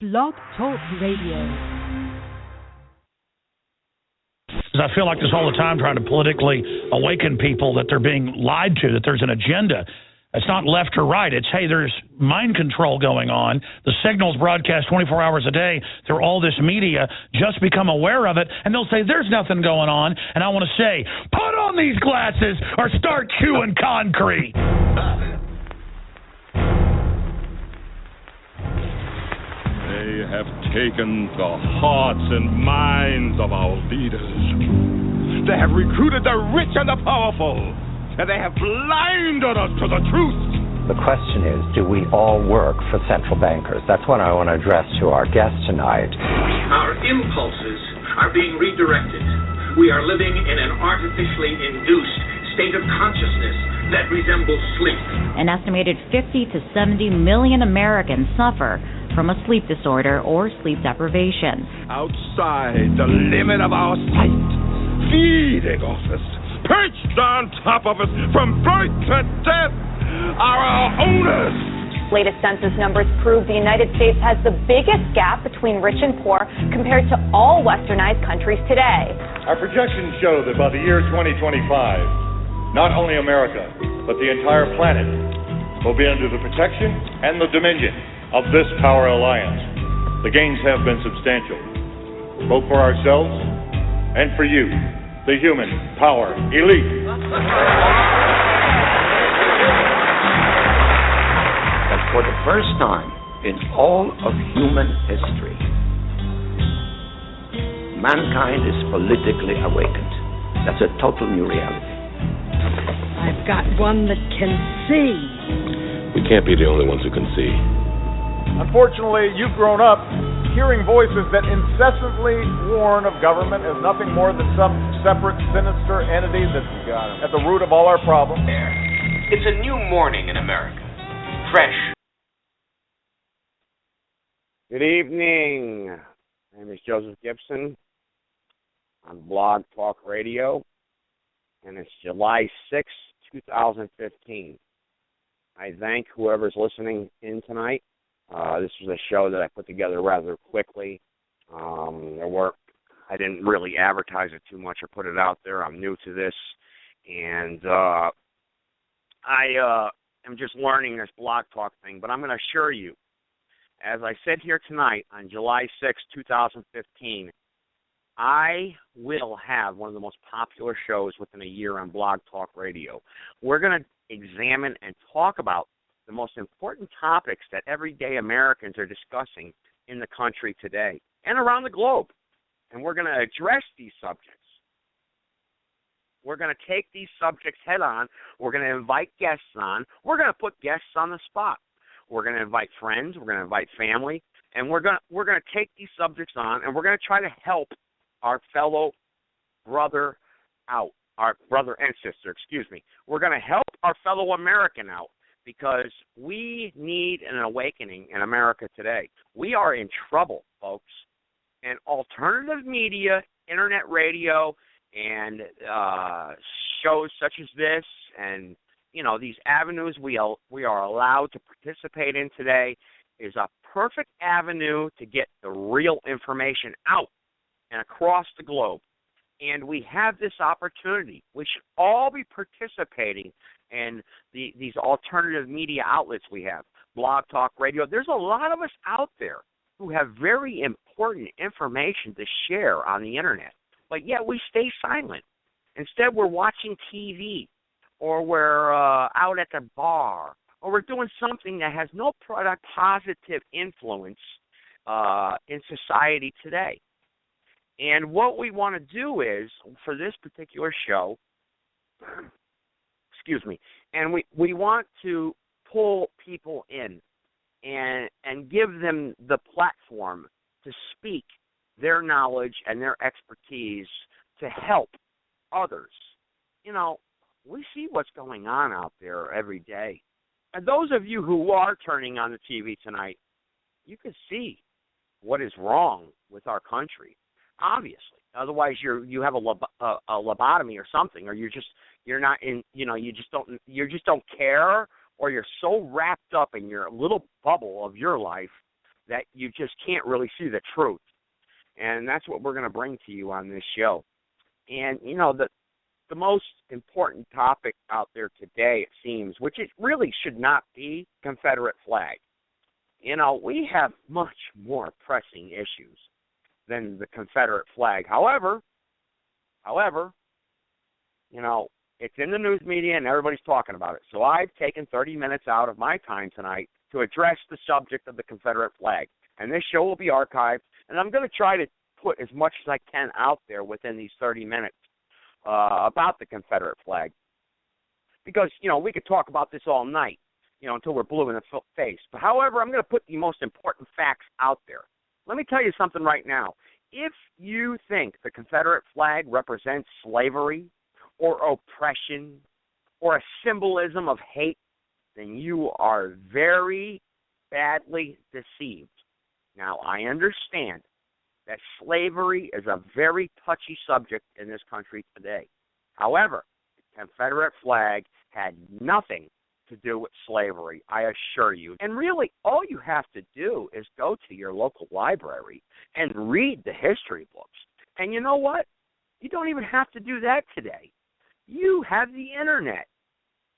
Blog Talk Radio. I feel like this all the time, trying to politically awaken people that they're being lied to, that there's an agenda. It's not left or right. It's, hey, there's mind control going on. The signal's broadcast 24 hours a day through all this media. Just become aware of it, and they'll say there's nothing going on. And I want to say, put on these glasses or start chewing concrete. They have taken the hearts and minds of our leaders. They have recruited the rich and the powerful, and they have blinded us to the truth. The question is, do we all work for central bankers? That's what I want to address to our guest tonight. Our impulses are being redirected. We are living in an artificially induced state of consciousness that resembles sleep. An estimated 50 to 70 million Americans suffer from a sleep disorder or sleep deprivation. Outside the limit of our sight, feeding off us, perched on top of us from birth to death, are our owners. Latest census numbers prove the United States has the biggest gap between rich and poor compared to all westernized countries today. Our projections show that by the year 2025, not only America, but the entire planet will be under the protection and the dominion of this power alliance. The gains have been substantial, both for ourselves and for you, the human power elite. That for the first time in all of human history, mankind is politically awakened. That's a total new reality. I've got one that can see. We can't be the only ones who can see. Unfortunately, you've grown up hearing voices that incessantly warn of government as nothing more than some separate, sinister entity that's at the root of all our problems. It's a new morning in America. Fresh. Good evening. My name is Joseph Gibson on Blog Talk Radio, and it's July 6, 2015. I thank whoever's listening in tonight. This was a show that I put together rather quickly. I didn't really advertise it too much or put it out there. I'm new to this, and I am just learning this Blog Talk thing. But I'm going to assure you, as I said here tonight on July 6, 2015, I will have one of the most popular shows within a year on Blog Talk Radio. We're going to examine and talk about the most important topics that everyday Americans are discussing in the country today and around the globe. And we're going to address these subjects. We're going to take these subjects head on. We're going to invite guests on. We're going to put guests on the spot. We're going to invite friends. We're going to invite family. And we're going to take these subjects on, and we're going to try to help our fellow brother out, our brother and sister, We're going to help our fellow American out, because we need an awakening in America today. We are in trouble, folks. And alternative media, internet radio, and shows such as this, and these avenues we are allowed to participate in today, is a perfect avenue to get the real information out and across the globe. And we have this opportunity. We should all be participating in these alternative media outlets we have. Blog Talk Radio. There's a lot of us out there who have very important information to share on the internet, but yet we stay silent. Instead, we're watching TV, or we're out at the bar, or we're doing something that has no positive influence in society today. And what we want to do is, for this particular show, and we want to pull people in and give them the platform to speak their knowledge and their expertise to help others. We see what's going on out there every day. And those of you who are turning on the TV tonight, you can see what is wrong with our country. Obviously, otherwise you have a lobotomy or something, or you just don't care, or you're so wrapped up in your little bubble of your life that you just can't really see the truth. And that's what we're going to bring to you on this show. And, you know, the most important topic out there today, it seems, which it really should not be, Confederate flag. You know, we have much more pressing issues than the Confederate flag. However, you know, it's in the news media and everybody's talking about it. So I've taken 30 minutes out of my time tonight to address the subject of the Confederate flag. And this show will be archived, and I'm going to try to put as much as I can out there within these 30 minutes about the Confederate flag. Because, you know, we could talk about this all night, you know, until we're blue in the face. But however, I'm going to put the most important facts out there. Let me tell you something right now. If you think the Confederate flag represents slavery or oppression or a symbolism of hate, then you are very badly deceived. Now, I understand that slavery is a very touchy subject in this country today. However, the Confederate flag had nothing to do with slavery, I assure you. And really, all you have to do is go to your local library and read the history books. And you know what? You don't even have to do that today. You have the Internet.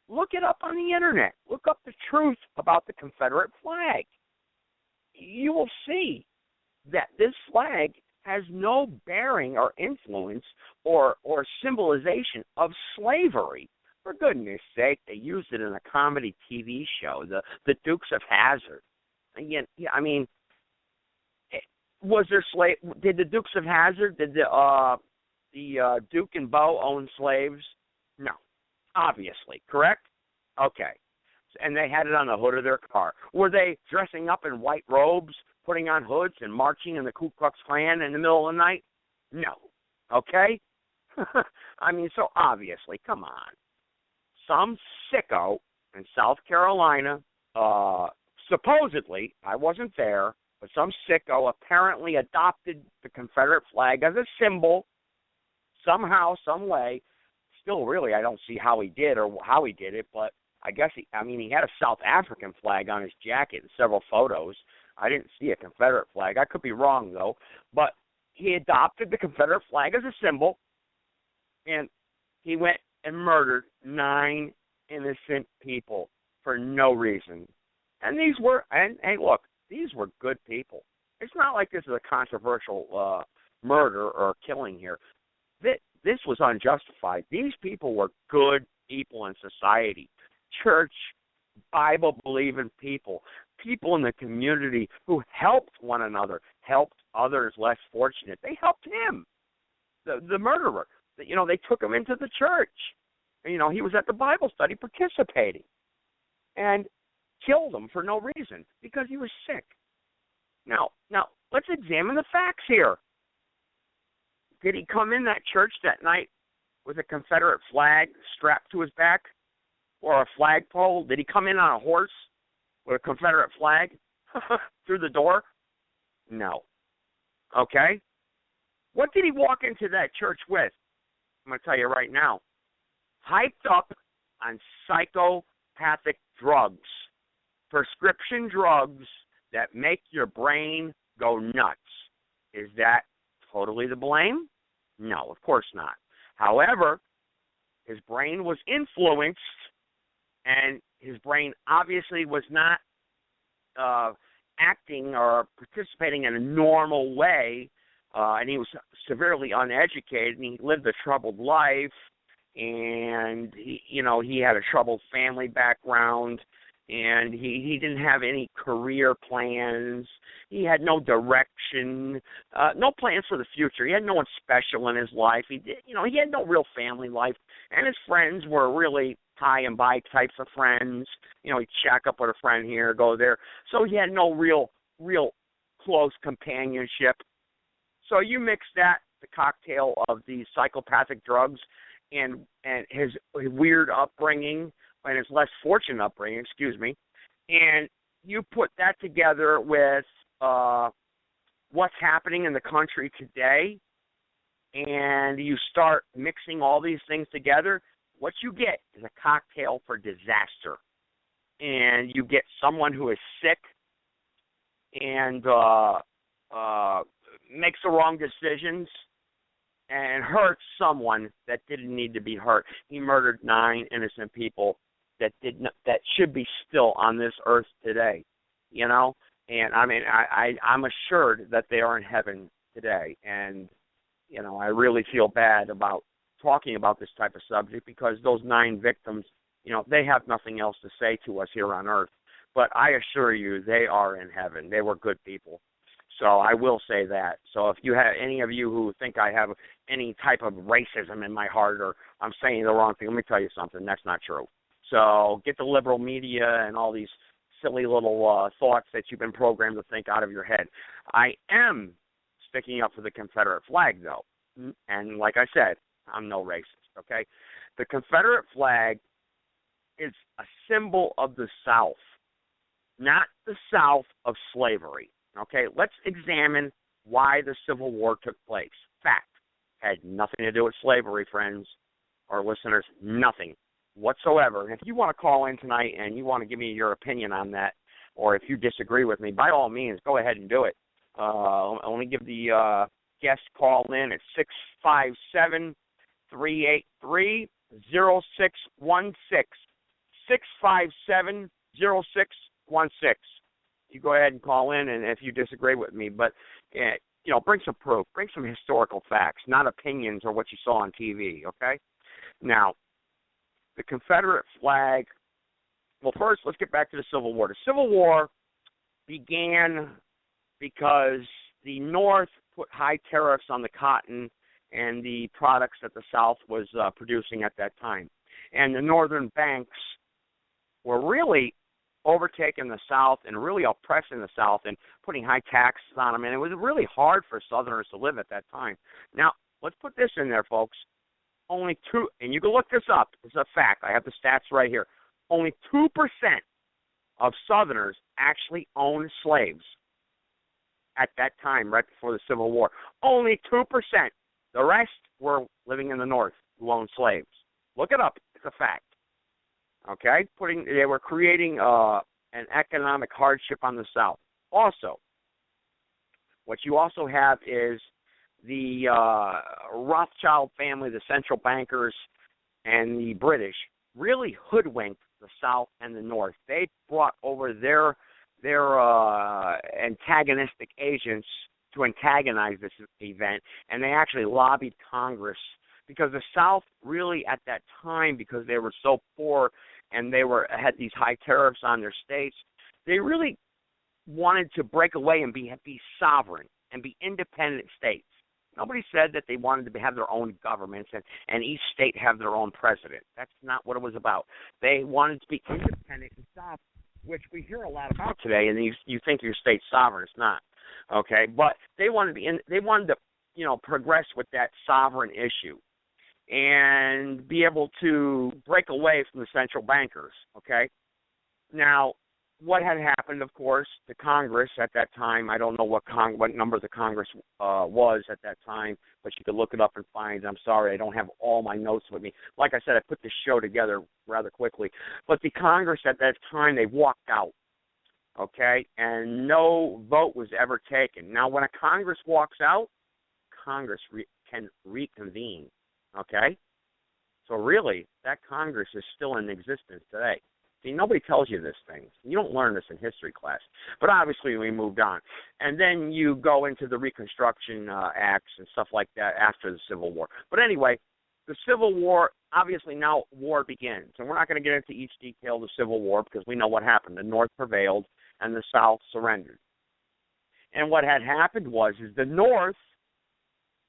Look it up on the Internet. Look up the truth about the Confederate flag. You will see that this flag has no bearing or influence or symbolization of slavery. For goodness sake, they used it in a comedy TV show, the Dukes of Hazzard. Again, I mean, was there did the Dukes of Hazzard, did the Duke and Beau own slaves? No, obviously, correct? Okay. And they had it on the hood of their car. Were they dressing up in white robes, putting on hoods, and marching in the Ku Klux Klan in the middle of the night? No. Okay? I mean, so obviously, come on. Some sicko in South Carolina, supposedly, I wasn't there, but some sicko apparently adopted the Confederate flag as a symbol somehow, some way. Still, really, I don't see how he did or how he did it, but I guess he had a South African flag on his jacket in several photos. I didn't see a Confederate flag. I could be wrong, though. But he adopted the Confederate flag as a symbol, and he went and murdered 9 innocent people for no reason. And these were, and look, these were good people. It's not like this is a controversial murder or killing here. This was unjustified. These people were good people in society. Church, Bible-believing people, people in the community who helped one another, helped others less fortunate. They helped him, the murderer. You know, they took him into the church. You know, he was at the Bible study participating and killed him for no reason because he was sick. Now, let's examine the facts here. Did he come in that church that night with a Confederate flag strapped to his back or a flagpole? Did he come in on a horse with a Confederate flag through the door? No. Okay? What did he walk into that church with? I'm going to tell you right now. Hyped up on psychopathic drugs, prescription drugs that make your brain go nuts. Is that totally the blame? No, of course not. However, his brain was influenced, and his brain obviously was not acting or participating in a normal way, and he was severely uneducated, and he lived a troubled life, and he had a troubled family background, and he didn't have any career plans. He had no direction, no plans for the future. He had no one special in his life. He had no real family life, and his friends were really high and by types of friends. He'd shack up with a friend here, go there. So he had no real close companionship. So you mix that, the cocktail of these psychopathic drugs, and his weird upbringing, and his less fortunate upbringing, and you put that together with what's happening in the country today, and you start mixing all these things together, what you get is a cocktail for disaster. And you get someone who is sick, and makes the wrong decisions and hurts someone that didn't need to be hurt. He murdered 9 innocent people that should be still on this earth today, you know. And I mean, I'm assured that they are in heaven today, and you know, I really feel bad about talking about this type of subject because those 9 victims, you know, they have nothing else to say to us here on earth. But I assure you, they are in heaven. They were good people. So I will say that. So if you have any of you who think I have any type of racism in my heart or I'm saying the wrong thing, let me tell you something. That's not true. So get the liberal media and all these silly little thoughts that you've been programmed to think out of your head. I am sticking up for the Confederate flag, though. And like I said, I'm no racist, okay? The Confederate flag is a symbol of the South, not the South of slavery. Okay, let's examine why the Civil War took place. Fact, had nothing to do with slavery, friends or listeners, nothing whatsoever. And if you want to call in tonight and you want to give me your opinion on that, or if you disagree with me, by all means, go ahead and do it. Let me give the guest call in at 657-383-0616. 657-0616. You go ahead and call in, and if you disagree with me, but you know, bring some proof, bring some historical facts, not opinions or what you saw on TV. Okay. Now, the Confederate flag. Well, first, let's get back to the Civil War. The Civil War began because the North put high tariffs on the cotton and the products that the South was producing at that time, and the Northern banks were really overtaking the South and really oppressing the South and putting high taxes on them, and it was really hard for Southerners to live at that time. Now, let's put this in there, folks. Only 2, and you can look this up. It's a fact. I have the stats right here. Only 2% of Southerners actually owned slaves at that time, right before the Civil War. Only 2%. The rest were living in the North who owned slaves. Look it up. It's a fact. Okay, they were creating an economic hardship on the South. Also, what you also have is the Rothschild family, the central bankers, and the British really hoodwinked the South and the North. They brought over their antagonistic agents to antagonize this event, and they actually lobbied Congress because the South really at that time, because they were so poor and they had these high tariffs on their states, they really wanted to break away and be sovereign and be independent states. Nobody said that they wanted to have their own governments and each state have their own president. That's not what it was about. They wanted to be independent and sovereign, which we hear a lot about today, and you think your state's sovereign. It's not. Okay, but they wanted to progress with that sovereign issue and be able to break away from the central bankers, okay? Now, what had happened, of course, to Congress at that time, I don't know what number the Congress was at that time, but you could look it up and find. I'm sorry, I don't have all my notes with me. Like I said, I put this show together rather quickly. But the Congress at that time, they walked out, okay? And no vote was ever taken. Now, when a Congress walks out, Congress can reconvene. Okay? So really, that Congress is still in existence today. See, nobody tells you this thing. You don't learn this in history class. But obviously, we moved on. And then you go into the Reconstruction Acts and stuff like that after the Civil War. But anyway, the Civil War, obviously now war begins. And we're not going to get into each detail of the Civil War because we know what happened. The North prevailed and the South surrendered. And what had happened was the North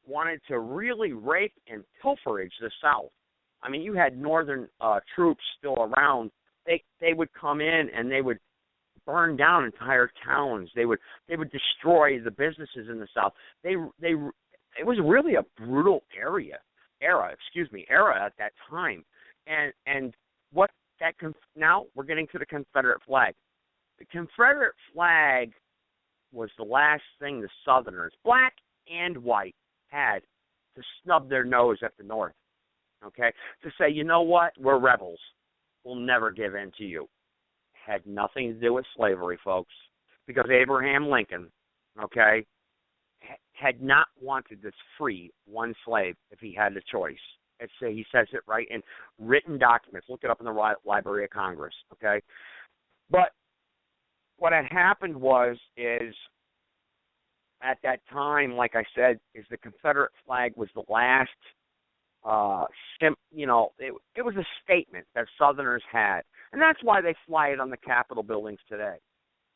wanted to really rape and pilferage the South. I mean, you had Northern troops still around. They would come in and they would burn down entire towns. They would destroy the businesses in the South. It was really a brutal era at that time. And what that now we're getting to the Confederate flag. The Confederate flag was the last thing the Southerners, black and white, had to snub their nose at the North, okay? To say, you know what, we're rebels. We'll never give in to you. Had nothing to do with slavery, folks. because Abraham Lincoln, okay, had not wanted to free one slave if he had the choice. He says it right in written documents. Look it up in the Library of Congress, okay? But what had happened is at that time, like I said, is the Confederate flag was the last, it was a statement that Southerners had. And that's why they fly it on the Capitol buildings today.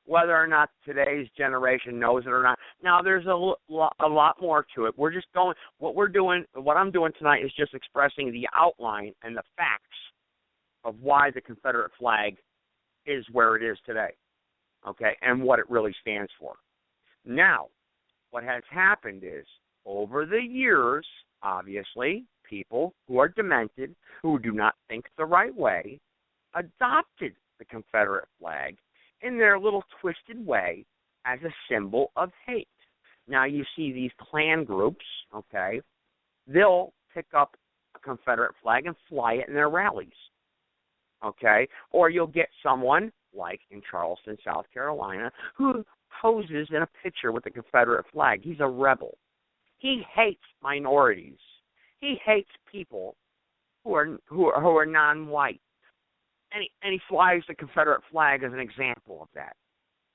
Whether or not today's generation knows it or not. Now, there's a lot more to it. We're just what I'm doing tonight is just expressing the outline and the facts of why the Confederate flag is where it is today, okay, and what it really stands for. Now, what has happened is, over the years, obviously, people who are demented, who do not think the right way, adopted the Confederate flag in their little twisted way as a symbol of hate. Now you see these Klan groups, okay, they'll pick up a Confederate flag and fly it in their rallies, okay? Or you'll get someone, like in Charleston, South Carolina, who poses in a picture with the Confederate flag. He's a rebel. He hates minorities. He hates people who are non-white. And he flies the Confederate flag as an example of that.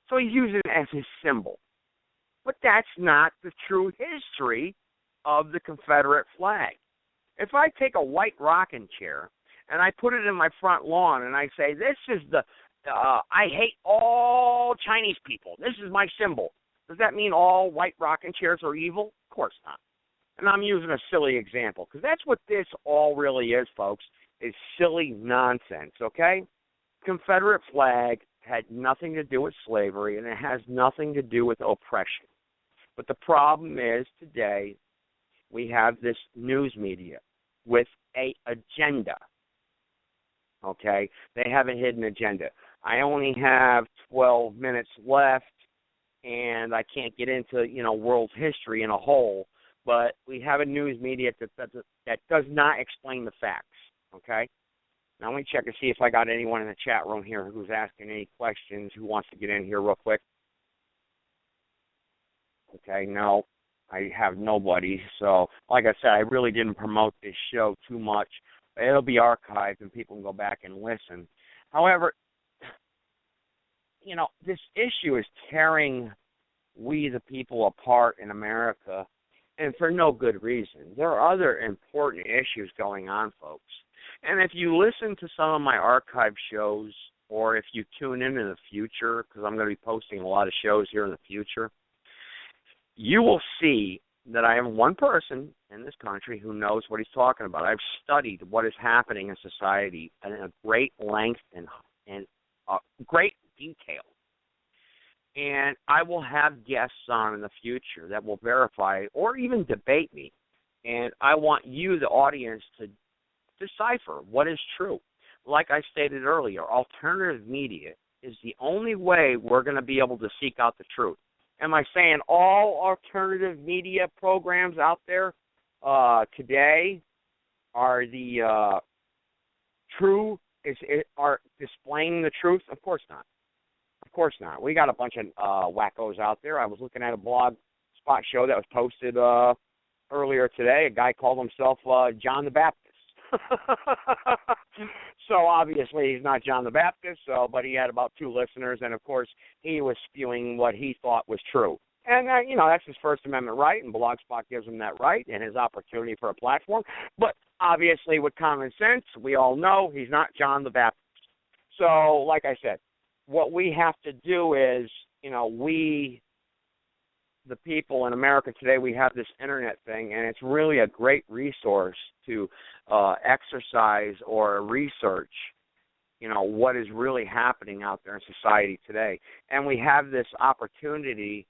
So he's using it as his symbol. But that's not the true history of the Confederate flag. If I take a white rocking chair and I put it in my front lawn and I say, this is I hate all Chinese people. This is my symbol. Does that mean all white rocking chairs are evil? Of course not. And I'm using a silly example because that's what this all really is, folks. Is silly nonsense, okay? Confederate flag had nothing to do with slavery, and it has nothing to do with oppression. But the problem is today we have this news media with an agenda, okay? They have a hidden agenda. I only have 12 minutes left, and I can't get into, world history in a whole, but we have a news media that does not explain the facts. Okay? Now let me check and see if I got anyone in the chat room here who's asking any questions, who wants to get in here real quick. Okay, no, I have nobody. So, like I said, I really didn't promote this show too much. It'll be archived and people can go back and listen. However, this issue is tearing we the people apart in America, and for no good reason. There are other important issues going on, folks. And if you listen to some of my archive shows, or if you tune in the future, because I'm going to be posting a lot of shows here in the future, you will see that I am one person in this country who knows what he's talking about. I've studied what is happening in society in a great length and great detail. And I will have guests on in the future that will verify or even debate me. And I want you, the audience, to decipher what is true. Like I stated earlier, alternative media is the only way we're going to be able to seek out the truth. Am I saying all alternative media programs out there today are the true, are displaying the truth? Of course not. Of course not. We got a bunch of wackos out there. I was looking at a blog spot show that was posted earlier today. A guy called himself John the Baptist. So obviously he's not John the Baptist, but he had about 2 listeners, and of course he was spewing what he thought was true. And, that's his First Amendment right, and Blogspot gives him that right and his opportunity for a platform. But obviously with common sense, we all know he's not John the Baptist. So, like I said, what we have to do is, we, the people in America today, we have this internet thing, and it's really a great resource to exercise or research, what is really happening out there in society today. And we have this opportunity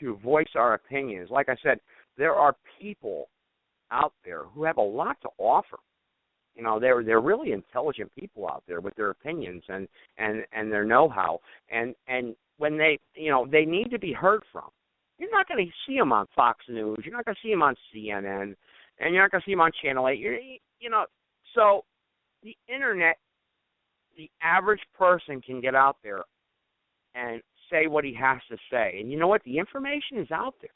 to voice our opinions. Like I said, there are people out there who have a lot to offer. They're really intelligent people out there with their opinions and their know-how. And when they need to be heard from. You're not going to see them on Fox News. You're not going to see them on CNN. And you're not going to see them on Channel 8. So the internet, the average person can get out there and say what he has to say. And you know what? The information is out there.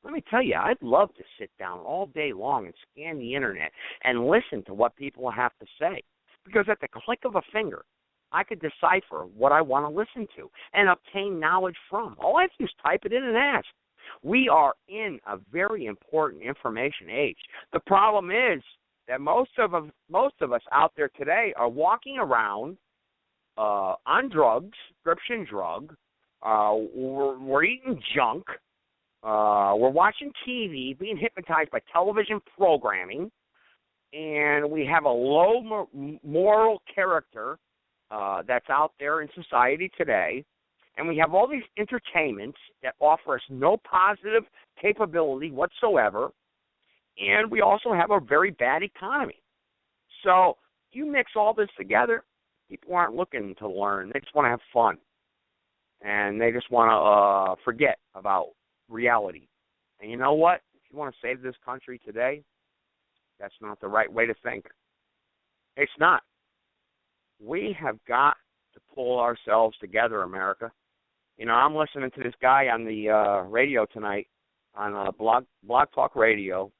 Let me tell you, I'd love to sit down all day long and scan the internet and listen to what people have to say. Because at the click of a finger, I could decipher what I want to listen to and obtain knowledge from. All I have to do is type it in and ask. We are in a very important information age. The problem is that most of us out there today are walking around on drugs, prescription drug. We're eating junk. We're watching TV, being hypnotized by television programming, and we have a low moral character that's out there in society today. And we have all these entertainments that offer us no positive capability whatsoever. And we also have a very bad economy. So you mix all this together, people aren't looking to learn. They just want to have fun. And they just want to forget about reality. And you know what? If you want to save this country today, that's not the right way to think. It's not. We have got to pull ourselves together, America. You know, I'm listening to this guy on the radio tonight on Blog Talk Radio,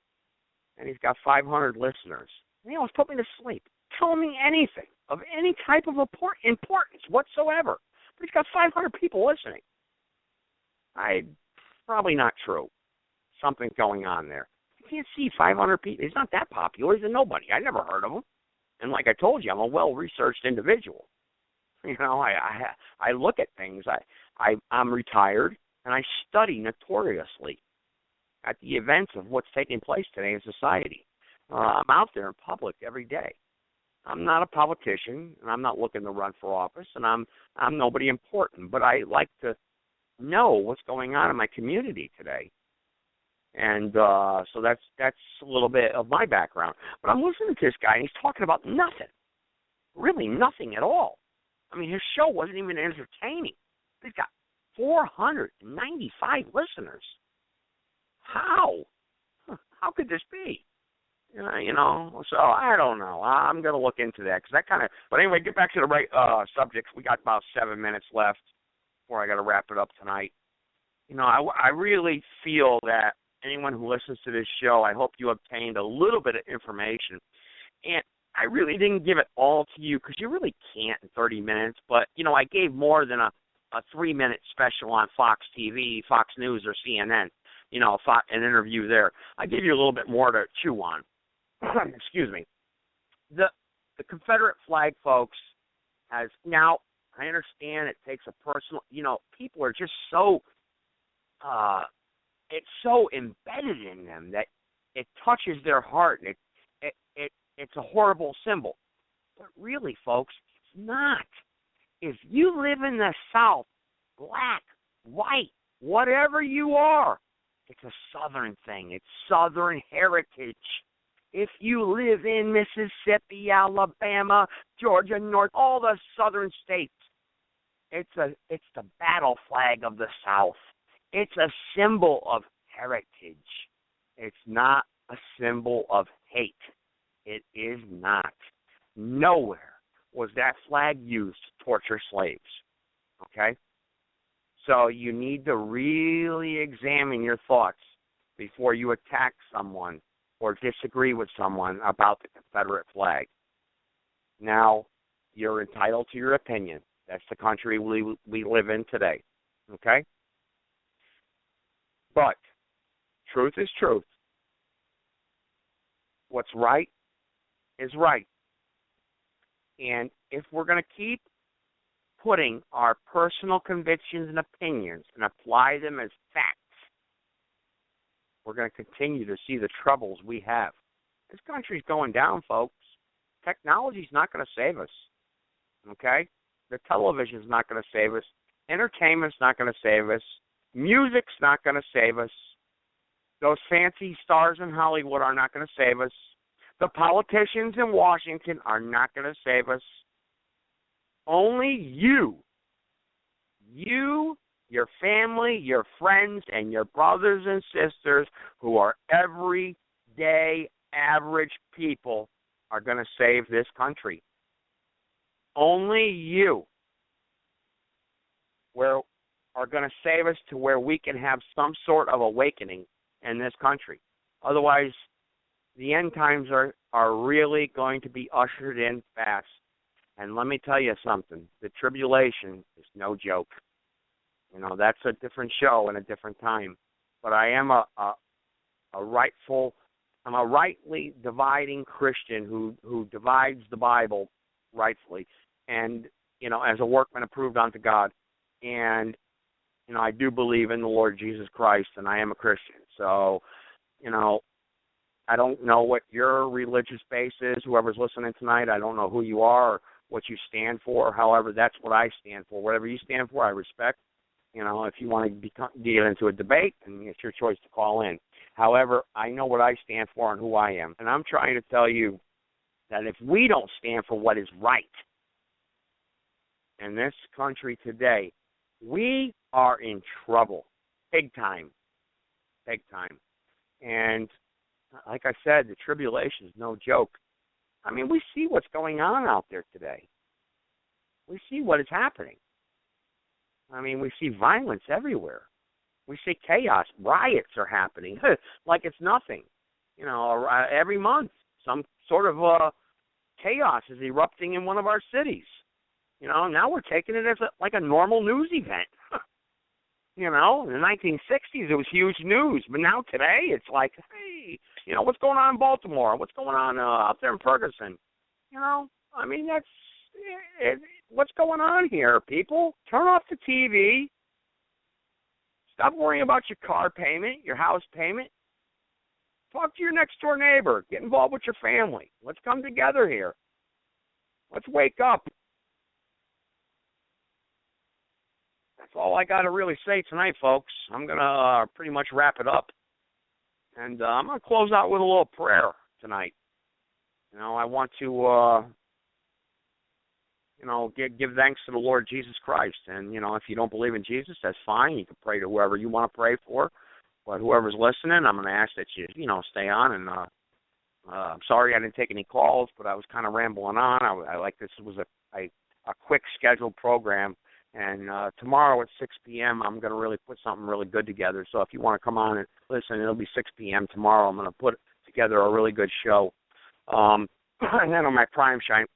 and he's got 500 listeners. And he almost put me to sleep. Tell me anything of any type of importance whatsoever. But he's got 500 people listening. Probably not true. Something's going on there. You can't see 500 people. He's not that popular. He's a nobody. I never heard of him. And like I told you, I'm a well-researched individual. You know, I look at things. I'm retired, and I study notoriously at the events of what's taking place today in society. I'm out there in public every day. I'm not a politician, and I'm not looking to run for office, and I'm nobody important. But I like to know what's going on in my community today. And so that's a little bit of my background. But I'm listening to this guy, and he's talking about nothing, really nothing at all. I mean, his show wasn't even entertaining. He's got 495 listeners. How? How could this be? You know, so I don't know. I'm going to look into that because that kind of. But anyway, get back to the right subjects. We got about 7 minutes left before I got to wrap it up tonight. You know, I really feel that anyone who listens to this show, I hope you obtained a little bit of information. And I really didn't give it all to you because you really can't in 30 minutes. But, you know, I gave more than a 3-minute special on Fox TV, Fox News, or CNN, you know, an interview there. I gave you a little bit more to chew on. Excuse me. The Confederate flag, folks, has now, I understand it takes a personal, you know, people are just so, it's so embedded in them that it touches their heart, and it's a horrible symbol. But really, folks, it's not. If you live in the South, black, white, whatever you are, it's a Southern thing. It's Southern heritage. If you live in Mississippi, Alabama, Georgia, North, all the Southern states, it's the battle flag of the South. It's a symbol of heritage. It's not a symbol of hate. It is not. Nowhere was that flag used to torture slaves. Okay? So you need to really examine your thoughts before you attack someone or disagree with someone about the Confederate flag. Now, you're entitled to your opinion. That's the country we live in today. Okay? But truth is truth. What's right is right. And if we're going to keep putting our personal convictions and opinions and apply them as facts, we're going to continue to see the troubles we have. This country's going down, folks. Technology's not going to save us. Okay? The television's not going to save us. Entertainment's not going to save us. Music's not going to save us. Those fancy stars in Hollywood are not going to save us. The politicians in Washington are not going to save us. Only you, your family, your friends, and your brothers and sisters who are everyday average people are going to save this country. Only you. Where are going to save us to where we can have some sort of awakening in this country. Otherwise, the end times are really going to be ushered in fast. And let me tell you something, the tribulation is no joke. You know, that's a different show and a different time. But I am I'm a rightly dividing Christian who divides the Bible rightfully, and, you know, as a workman approved unto God. And, you know, I do believe in the Lord Jesus Christ, and I am a Christian. So, you know, I don't know what your religious base is, whoever's listening tonight. I don't know who you are or what you stand for. However, that's what I stand for. Whatever you stand for, I respect. You know, if you want to get into a debate, then it's your choice to call in. However, I know what I stand for and who I am. And I'm trying to tell you that if we don't stand for what is right in this country today, we are in trouble. Big time. Big time. And like I said, the tribulation is no joke. I mean, we see what's going on out there today. We see what is happening. I mean, we see violence everywhere. We see chaos. Riots are happening like it's nothing. You know, every month some sort of chaos is erupting in one of our cities. You know, now we're taking it as like a normal news event. You know, in the 1960s it was huge news, but now today it's like, hey, you know, what's going on in Baltimore? What's going on up there in Ferguson? You know, I mean, that's what's going on here, people? Turn off the TV. Stop worrying about your car payment, your house payment. Talk to your next door neighbor. Get involved with your family. Let's come together here. Let's wake up. That's all I got to really say tonight, folks. I'm going to pretty much wrap it up. And I'm going to close out with a little prayer tonight. You know, I want to, you know, give thanks to the Lord Jesus Christ. And, you know, if you don't believe in Jesus, that's fine. You can pray to whoever you want to pray for. But whoever's listening, I'm going to ask that you know, stay on. And I'm sorry I didn't take any calls, but I was kind of rambling on. I like this was a quick scheduled program. And tomorrow at 6 p.m., I'm going to really put something really good together. So if you want to come on and listen, it'll be 6 p.m. tomorrow. I'm going to put together a really good show. And then on my primetime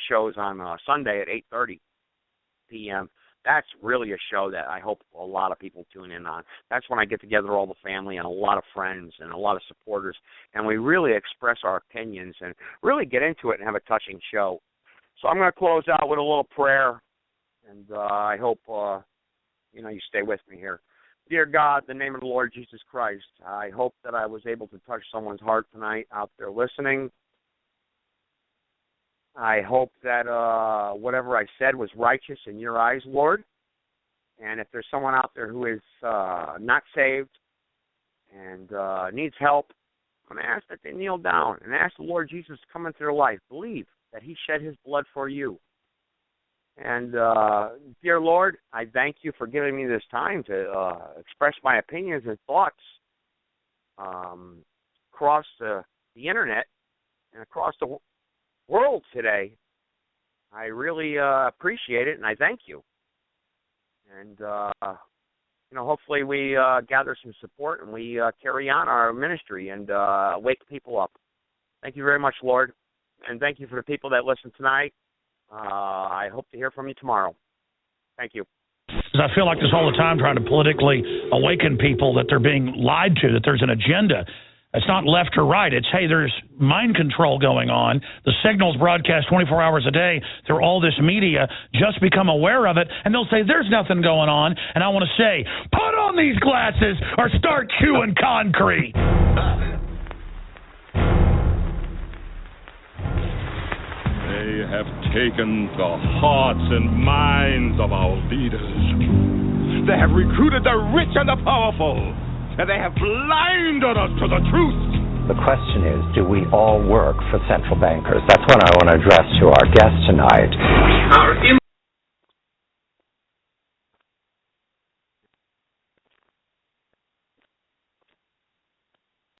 shows on Sunday at 8:30 p.m., that's really a show that I hope a lot of people tune in on. That's when I get together all the family and a lot of friends and a lot of supporters, and we really express our opinions and really get into it and have a touching show. So I'm going to close out with a little prayer. And I hope, you know, you stay with me here. Dear God, in the name of the Lord Jesus Christ, I hope that I was able to touch someone's heart tonight out there listening. I hope that whatever I said was righteous in your eyes, Lord. And if there's someone out there who is not saved and needs help, I'm going to ask that they kneel down and ask the Lord Jesus to come into their life. Believe that he shed his blood for you. And, dear Lord, I thank you for giving me this time to express my opinions and thoughts across the Internet and across the world today. I really appreciate it, and I thank you. And, you know, hopefully we gather some support and we carry on our ministry and wake people up. Thank you very much, Lord. And thank you for the people that listen tonight. I hope to hear from you tomorrow. Thank you. I feel like this all the time, trying to politically awaken people that they're being lied to, that there's an agenda. It's not left or right. It's, hey, there's mind control going on. The signals broadcast 24 hours a day through all this media. Just become aware of it, and they'll say there's nothing going on. And I want to say, put on these glasses or start chewing concrete. They have taken the hearts and minds of our leaders. They have recruited the rich and the powerful, and they have blinded us to the truth. The question is, do we all work for central bankers? That's what I want to address to our guest tonight.